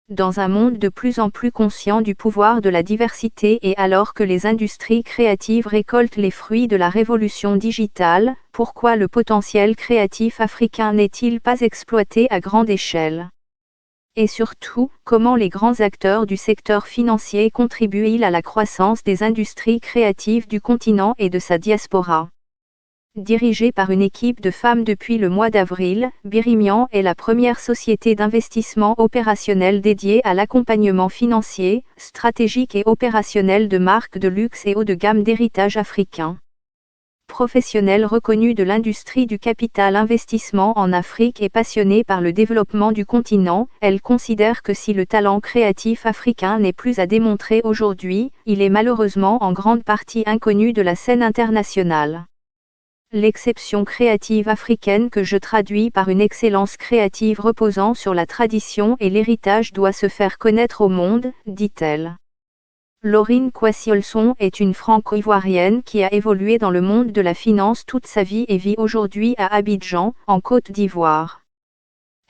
dans un monde de plus en plus conscient du pouvoir de la diversité et alors que les industries créatives récoltent les fruits de la révolution digitale, pourquoi le potentiel créatif africain n'est-il pas exploité à grande échelle ? Et surtout, comment les grands acteurs du secteur financier contribuent-ils à la croissance des industries créatives du continent et de sa diaspora ? Dirigée par une équipe de femmes depuis le mois d'avril, Birimian est la première société d'investissement opérationnel dédiée à l'accompagnement financier, stratégique et opérationnel de marques de luxe et haut de gamme d'héritage africain. Professionnelle reconnue de l'industrie du capital investissement en Afrique et passionnée par le développement du continent, elle considère que si le talent créatif africain n'est plus à démontrer aujourd'hui, il est malheureusement en grande partie inconnu de la scène internationale. L'exception créative africaine que je traduis par une excellence créative reposant sur la tradition et l'héritage doit se faire connaître au monde, dit-elle. Laurine Kwasi-Olson est une franco-ivoirienne qui a évolué dans le monde de la finance toute sa vie et vit aujourd'hui à Abidjan, en Côte d'Ivoire.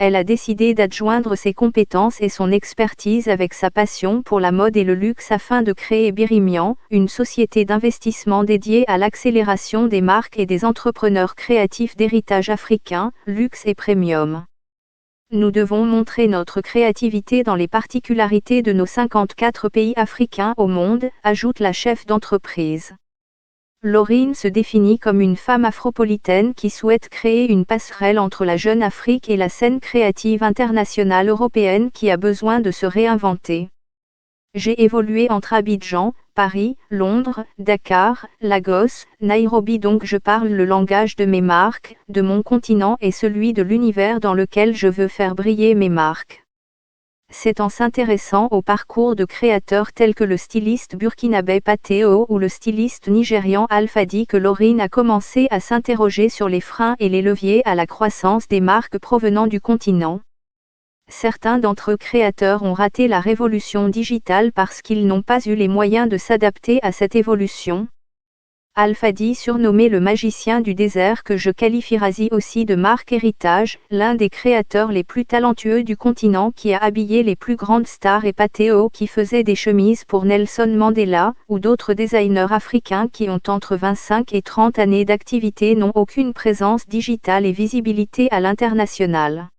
Elle a décidé d'adjoindre ses compétences et son expertise avec sa passion pour la mode et le luxe afin de créer Birimian, une société d'investissement dédiée à l'accélération des marques et des entrepreneurs créatifs d'héritage africain, luxe et premium. Nous devons montrer notre créativité dans les particularités de nos 54 pays africains au monde, ajoute la chef d'entreprise. Laurine se définit comme une femme afropolitaine qui souhaite créer une passerelle entre la jeune Afrique et la scène créative internationale européenne qui a besoin de se réinventer. J'ai évolué entre Abidjan, Paris, Londres, Dakar, Lagos, Nairobi donc je parle le langage de mes marques, de mon continent et celui de l'univers dans lequel je veux faire briller mes marques. C'est en s'intéressant au parcours de créateurs tels que le styliste burkinabé Pateo ou le styliste nigérian Alfadi que Laurine a commencé à s'interroger sur les freins et les leviers à la croissance des marques provenant du continent. Certains d'entre eux créateurs ont raté la révolution digitale parce qu'ils n'ont pas eu les moyens de s'adapter à cette évolution. Alfadi surnommé le magicien du désert que je qualifierais aussi de marque héritage, l'un des créateurs les plus talentueux du continent qui a habillé les plus grandes stars et Pateo qui faisait des chemises pour Nelson Mandela, ou d'autres designers africains qui ont entre 25 et 30 années d'activité n'ont aucune présence digitale et visibilité à l'international.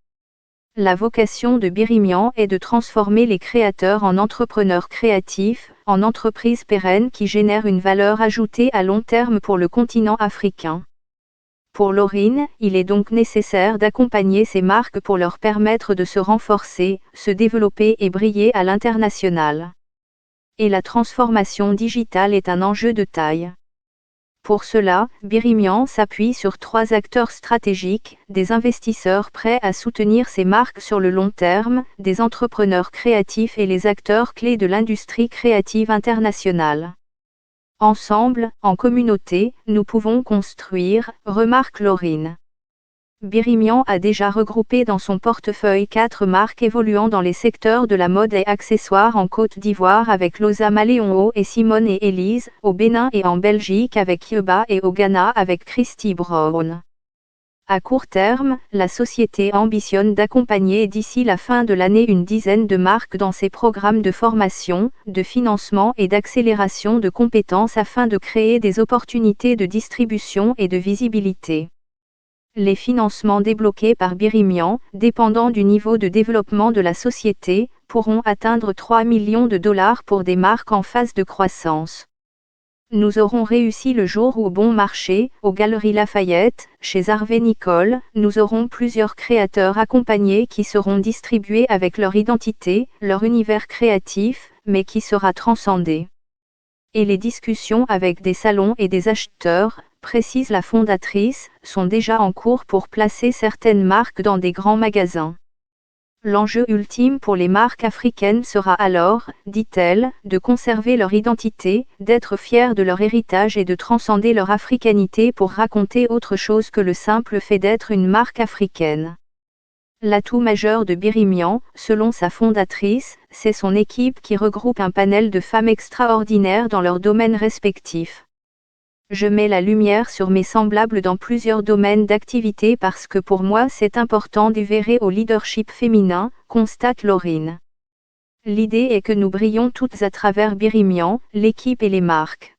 La vocation de Birimian est de transformer les créateurs en entrepreneurs créatifs, en entreprises pérennes qui génèrent une valeur ajoutée à long terme pour le continent africain. Pour Laurine, il est donc nécessaire d'accompagner ces marques pour leur permettre de se renforcer, se développer et briller à l'international. Et la transformation digitale est un enjeu de taille. Pour cela, Birimian s'appuie sur 3 acteurs stratégiques, des investisseurs prêts à soutenir ces marques sur le long terme, des entrepreneurs créatifs et les acteurs clés de l'industrie créative internationale. Ensemble, en communauté, nous pouvons construire, remarque Laurine. Birimian a déjà regroupé dans son portefeuille 4 marques évoluant dans les secteurs de la mode et accessoires en Côte d'Ivoire avec Loza Maléon et Simone et Elise, au Bénin et en Belgique avec Yeba et au Ghana avec Christy Brown. À court terme, la société ambitionne d'accompagner d'ici la fin de l'année une dizaine de marques dans ses programmes de formation, de financement et d'accélération de compétences afin de créer des opportunités de distribution et de visibilité. Les financements débloqués par Birimian, dépendant du niveau de développement de la société, pourront atteindre 3 millions de dollars pour des marques en phase de croissance. Nous aurons réussi le jour où au Bon Marché, aux Galeries Lafayette, chez Harvey Nichols, nous aurons plusieurs créateurs accompagnés qui seront distribués avec leur identité, leur univers créatif, mais qui sera transcendé. Et les discussions avec des salons et des acheteurs, précise la fondatrice, sont déjà en cours pour placer certaines marques dans des grands magasins. L'enjeu ultime pour les marques africaines sera alors, dit-elle, de conserver leur identité, d'être fiers de leur héritage et de transcender leur africanité pour raconter autre chose que le simple fait d'être une marque africaine. L'atout majeur de Birimian, selon sa fondatrice, c'est son équipe qui regroupe un panel de femmes extraordinaires dans leurs domaines respectifs. Je mets la lumière sur mes semblables dans plusieurs domaines d'activité parce que pour moi c'est important d'œuvrer au leadership féminin, constate Laurine. L'idée est que nous brillons toutes à travers Birimian, l'équipe et les marques.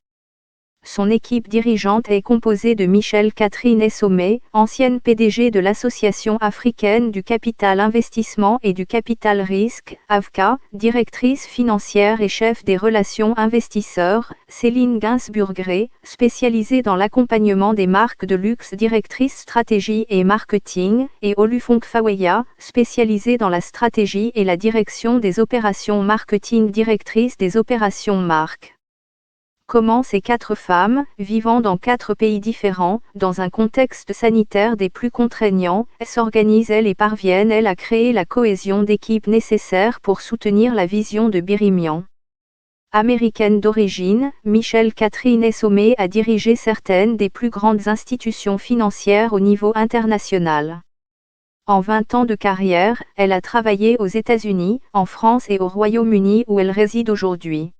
Son équipe dirigeante est composée de Michelle Catherine Essomé, ancienne PDG de l'Association africaine du capital investissement et du capital risque, AVCA, directrice financière et chef des relations investisseurs, Céline Gainsburgret, spécialisée dans l'accompagnement des marques de luxe, directrice stratégie et marketing, et Olufunk Faweya, spécialisée dans la stratégie et la direction des opérations marketing, directrice des opérations marques. Comment ces 4 femmes, vivant dans 4 pays différents, dans un contexte sanitaire des plus contraignants, s'organisent-elles et parviennent-elles à créer la cohésion d'équipe nécessaire pour soutenir la vision de Birimian? Américaine d'origine, Michelle Catherine Essomé a dirigé certaines des plus grandes institutions financières au niveau international. En 20 ans de carrière, elle a travaillé aux États-Unis, en France et au Royaume-Uni où elle réside aujourd'hui.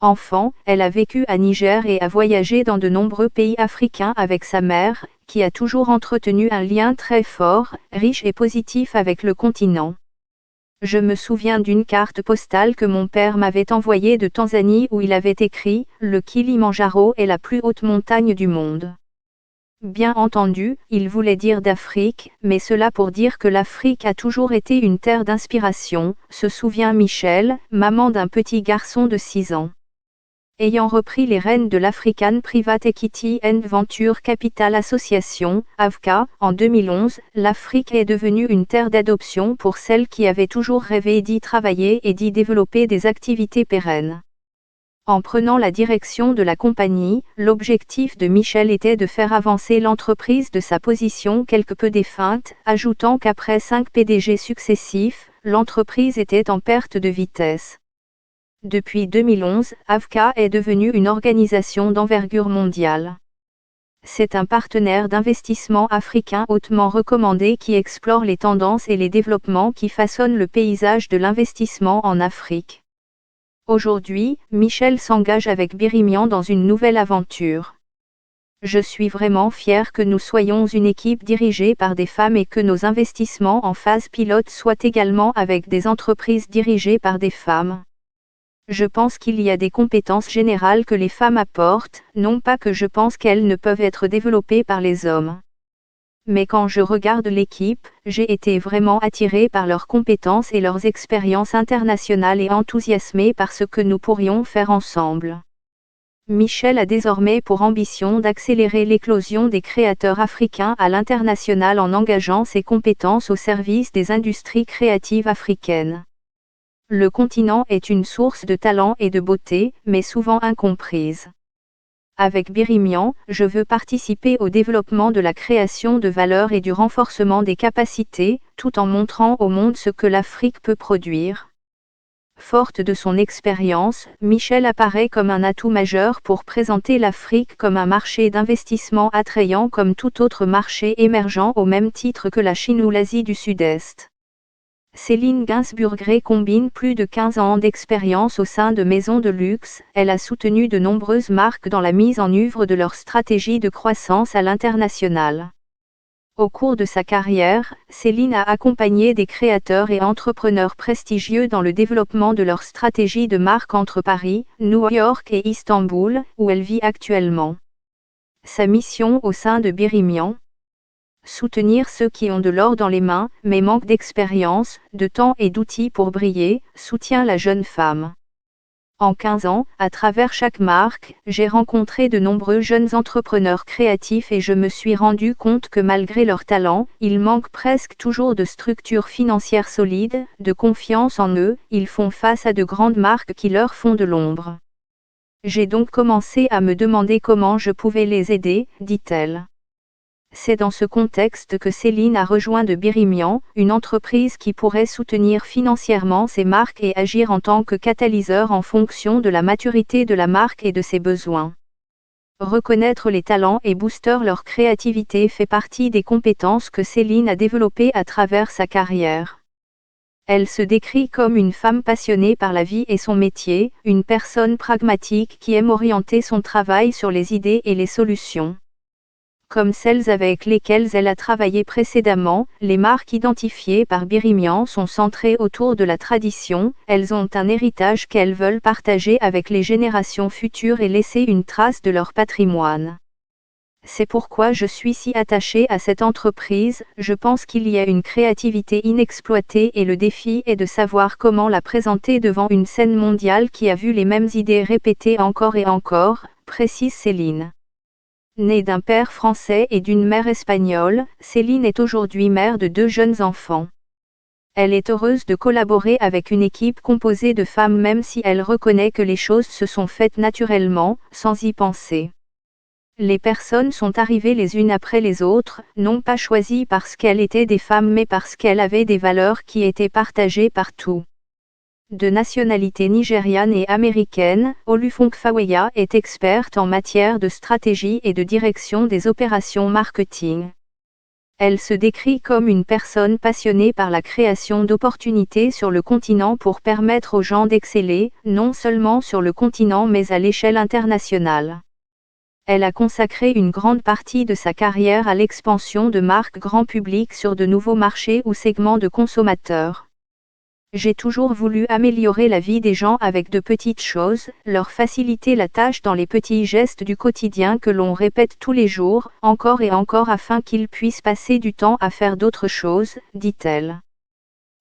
Enfant, elle a vécu à Niger et a voyagé dans de nombreux pays africains avec sa mère, qui a toujours entretenu un lien très fort, riche et positif avec le continent. Je me souviens d'une carte postale que mon père m'avait envoyée de Tanzanie où il avait écrit « Le Kilimandjaro est la plus haute montagne du monde ». Bien entendu, il voulait dire d'Afrique, mais cela pour dire que l'Afrique a toujours été une terre d'inspiration, se souvient Michelle, maman d'un petit garçon de 6 ans. Ayant repris les rênes de l'African Private Equity and Venture Capital Association, AVCA, en 2011, l'Afrique est devenue une terre d'adoption pour celles qui avaient toujours rêvé d'y travailler et d'y développer des activités pérennes. En prenant la direction de la compagnie, l'objectif de Michelle était de faire avancer l'entreprise de sa position quelque peu défunte, ajoutant qu'après 5 PDG successifs, l'entreprise était en perte de vitesse. Depuis 2011, AVCA est devenue une organisation d'envergure mondiale. C'est un partenaire d'investissement africain hautement recommandé qui explore les tendances et les développements qui façonnent le paysage de l'investissement en Afrique. Aujourd'hui, Michelle s'engage avec Birimian dans une nouvelle aventure. Je suis vraiment fière que nous soyons une équipe dirigée par des femmes et que nos investissements en phase pilote soient également avec des entreprises dirigées par des femmes. Je pense qu'il y a des compétences générales que les femmes apportent, non pas que je pense qu'elles ne peuvent être développées par les hommes. Mais quand je regarde l'équipe, j'ai été vraiment attirée par leurs compétences et leurs expériences internationales et enthousiasmée par ce que nous pourrions faire ensemble. Michelle a désormais pour ambition d'accélérer l'éclosion des créateurs africains à l'international en engageant ses compétences au service des industries créatives africaines. Le continent est une source de talent et de beauté, mais souvent incomprise. Avec Birimian, je veux participer au développement de la création de valeur et du renforcement des capacités, tout en montrant au monde ce que l'Afrique peut produire. Forte de son expérience, Michelle apparaît comme un atout majeur pour présenter l'Afrique comme un marché d'investissement attrayant comme tout autre marché émergent au même titre que la Chine ou l'Asie du Sud-Est. Céline Gainsburgret combine plus de 15 ans d'expérience au sein de maisons de luxe, elle a soutenu de nombreuses marques dans la mise en œuvre de leur stratégie de croissance à l'international. Au cours de sa carrière, Céline a accompagné des créateurs et entrepreneurs prestigieux dans le développement de leur stratégie de marque entre Paris, New York et Istanbul, où elle vit actuellement. Sa mission au sein de Birimian: soutenir ceux qui ont de l'or dans les mains, mais manquent d'expérience, de temps et d'outils pour briller, soutient la jeune femme. En 15 ans, à travers chaque marque, j'ai rencontré de nombreux jeunes entrepreneurs créatifs et je me suis rendu compte que malgré leur talent, ils manquent presque toujours de structures financières solides, de confiance en eux, ils font face à de grandes marques qui leur font de l'ombre. J'ai donc commencé à me demander comment je pouvais les aider, dit-elle. C'est dans ce contexte que Céline a rejoint de Birimian, une entreprise qui pourrait soutenir financièrement ses marques et agir en tant que catalyseur en fonction de la maturité de la marque et de ses besoins. Reconnaître les talents et booster leur créativité fait partie des compétences que Céline a développées à travers sa carrière. Elle se décrit comme une femme passionnée par la vie et son métier, une personne pragmatique qui aime orienter son travail sur les idées et les solutions. Comme celles avec lesquelles elle a travaillé précédemment, les marques identifiées par Birimian sont centrées autour de la tradition, elles ont un héritage qu'elles veulent partager avec les générations futures et laisser une trace de leur patrimoine. C'est pourquoi je suis si attachée à cette entreprise, je pense qu'il y a une créativité inexploitée et le défi est de savoir comment la présenter devant une scène mondiale qui a vu les mêmes idées répétées encore et encore, précise Céline. Née d'un père français et d'une mère espagnole, Céline est aujourd'hui mère de 2 jeunes enfants. Elle est heureuse de collaborer avec une équipe composée de femmes même si elle reconnaît que les choses se sont faites naturellement, sans y penser. Les personnes sont arrivées les unes après les autres, non pas choisies parce qu'elles étaient des femmes mais parce qu'elles avaient des valeurs qui étaient partagées partout. De nationalité nigériane et américaine, Olufunke est experte en matière de stratégie et de direction des opérations marketing. Elle se décrit comme une personne passionnée par la création d'opportunités sur le continent pour permettre aux gens d'exceller, non seulement sur le continent mais à l'échelle internationale. Elle a consacré une grande partie de sa carrière à l'expansion de marques grand public sur de nouveaux marchés ou segments de consommateurs. J'ai toujours voulu améliorer la vie des gens avec de petites choses, leur faciliter la tâche dans les petits gestes du quotidien que l'on répète tous les jours, encore et encore afin qu'ils puissent passer du temps à faire d'autres choses, dit-elle.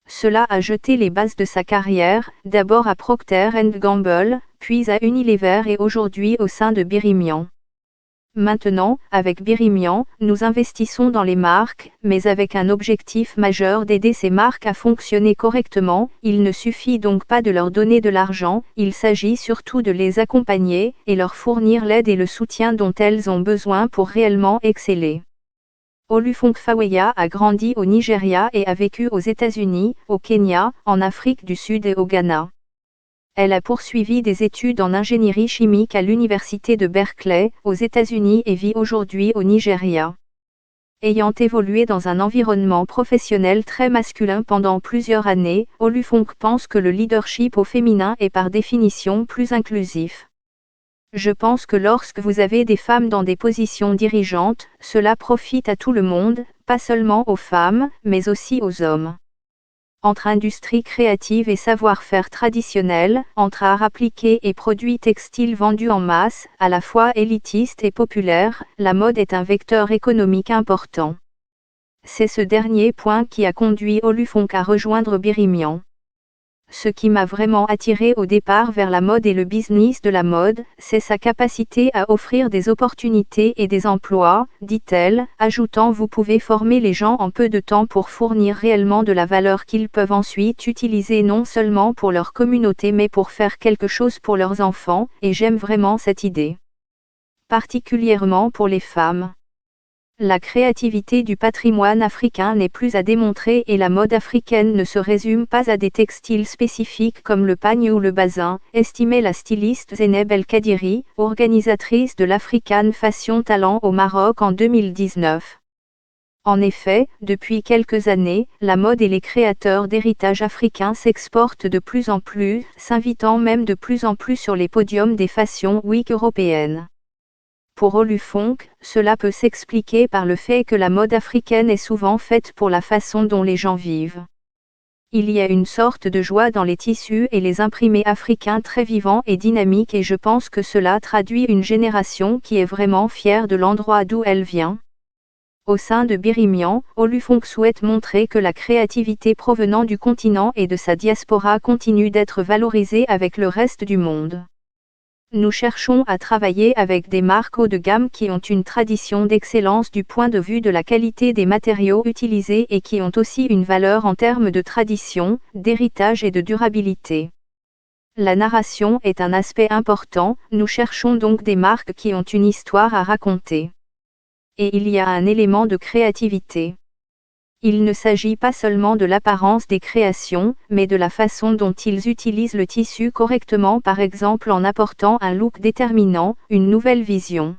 Cela a jeté les bases de sa carrière, d'abord à Procter & Gamble, puis à Unilever et aujourd'hui au sein de Birimian. Maintenant, avec Birimian, nous investissons dans les marques, mais avec un objectif majeur d'aider ces marques à fonctionner correctement. Il ne suffit donc pas de leur donner de l'argent, il s'agit surtout de les accompagner, et leur fournir l'aide et le soutien dont elles ont besoin pour réellement exceller. Olufunke a grandi au Nigeria et a vécu aux États-Unis, au Kenya, en Afrique du Sud et au Ghana. Elle a poursuivi des études en ingénierie chimique à l'université de Berkeley, aux États-Unis et vit aujourd'hui au Nigeria. Ayant évolué dans un environnement professionnel très masculin pendant plusieurs années, Olufunke pense que le leadership au féminin est par définition plus inclusif. Je pense que lorsque vous avez des femmes dans des positions dirigeantes, cela profite à tout le monde, pas seulement aux femmes, mais aussi aux hommes. Entre industrie créative et savoir-faire traditionnel, entre art appliqué et produits textiles vendus en masse, à la fois élitiste et populaire, la mode est un vecteur économique important. C'est ce dernier point qui a conduit Olufunke à rejoindre Birimian. Ce qui m'a vraiment attiré au départ vers la mode et le business de la mode, c'est sa capacité à offrir des opportunités et des emplois, dit-elle, ajoutant vous pouvez former les gens en peu de temps pour fournir réellement de la valeur qu'ils peuvent ensuite utiliser non seulement pour leur communauté mais pour faire quelque chose pour leurs enfants, et j'aime vraiment cette idée. Particulièrement pour les femmes. La créativité du patrimoine africain n'est plus à démontrer et la mode africaine ne se résume pas à des textiles spécifiques comme le pagne ou le bazin, estimait la styliste Zeynep El Kadiri, organisatrice de l'African Fashion Talent au Maroc en 2019. En effet, depuis quelques années, la mode et les créateurs d'héritage africain s'exportent de plus en plus, s'invitant même de plus en plus sur les podiums des Fashion Week européennes. Pour Olufunke, cela peut s'expliquer par le fait que la mode africaine est souvent faite pour la façon dont les gens vivent. Il y a une sorte de joie dans les tissus et les imprimés africains très vivants et dynamiques et je pense que cela traduit une génération qui est vraiment fière de l'endroit d'où elle vient. Au sein de Birimian, Olufunke souhaite montrer que la créativité provenant du continent et de sa diaspora continue d'être valorisée avec le reste du monde. Nous cherchons à travailler avec des marques haut de gamme qui ont une tradition d'excellence du point de vue de la qualité des matériaux utilisés et qui ont aussi une valeur en termes de tradition, d'héritage et de durabilité. La narration est un aspect important, nous cherchons donc des marques qui ont une histoire à raconter. Et il y a un élément de créativité. Il ne s'agit pas seulement de l'apparence des créations, mais de la façon dont ils utilisent le tissu correctement par exemple en apportant un look déterminant, une nouvelle vision.